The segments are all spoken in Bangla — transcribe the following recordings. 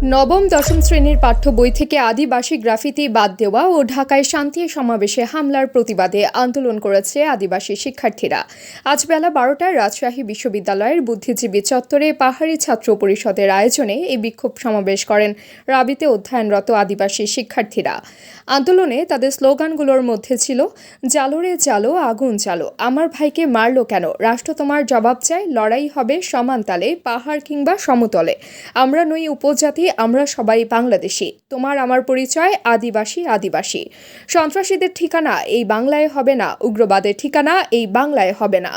নবম দশম শ্রেণীর পাঠ্য বই থেকে আদিবাসী গ্রাফিতি বাদ দেওয়া ও ঢাকায় শান্তি সমাবেশে হামলার প্রতিবাদে আন্দোলন করেছে আদিবাসী শিক্ষার্থীরা। আজ বেলা 12টায় রাজশাহী বিশ্ববিদ্যালয়ের বুদ্ধিজীবী চত্বরে পাহাড়ি ছাত্র পরিষদের আয়োজনে এই বিক্ষোভ সমাবেশ করেন রাবিতে অধ্যয়নরত আদিবাসী শিক্ষার্থীরা। আন্দোলনে তাদের স্লোগানগুলোর মধ্যে ছিল, জালো রে জালো, আগুন জালো, আমার ভাইকে মারলো কেন, রাষ্ট্র তোমার জবাব চাই, লড়াই হবে সমান তালে, পাহাড় কিংবা সমতলে, আমরা নই উপজাতি, আমরা সবাই বাংলাদেশি, তোমার আমার পরিচয় আদিবাসী আদিবাসী, সন্ত্রাসীদের ঠিকানা এই বাংলায় হবে না, উগ্রবাদের ঠিকানা এই বাংলায় হবে না।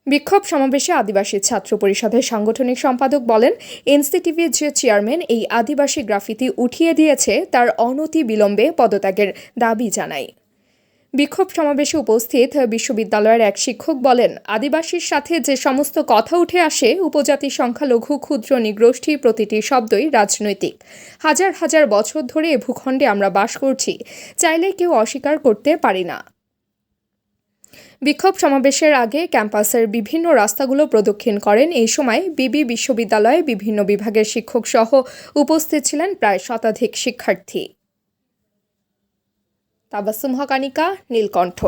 বিক্ষোভ সমাবেশে আদিবাসী ছাত্র পরিষদের সাংগঠনিক সম্পাদক বলেন, এনসিটিভির যে চেয়ারম্যান এই আদিবাসী গ্রাফিতি উঠিয়ে দিয়েছে তার অনতি বিলম্বে পদত্যাগের দাবি জানায়। বিক্ষোভ সমাবেশে উপস্থিত বিশ্ববিদ্যালয়ের এক শিক্ষক বলেন, আদিবাসীর সাথে যে সমস্ত কথা উঠে আসে, উপজাতি, সংখ্যালঘু, ক্ষুদ্র নৃগোষ্ঠী, প্রতিটি শব্দই রাজনৈতিক। হাজার হাজার বছর ধরে এ ভূখণ্ডে আমরা বাস করছি, চাইলে কেউ অস্বীকার করতে পারি না। বিক্ষোভ সমাবেশের আগে ক্যাম্পাসের বিভিন্ন রাস্তাগুলো প্রদক্ষিণ করেন। এই সময় বিবি বিশ্ববিদ্যালয়ে বিভিন্ন বিভাগের শিক্ষক সহ উপস্থিত ছিলেন প্রায় শতাধিক শিক্ষার্থী। তাবাসসুম হক, আনিকা, নীলকণ্ঠ।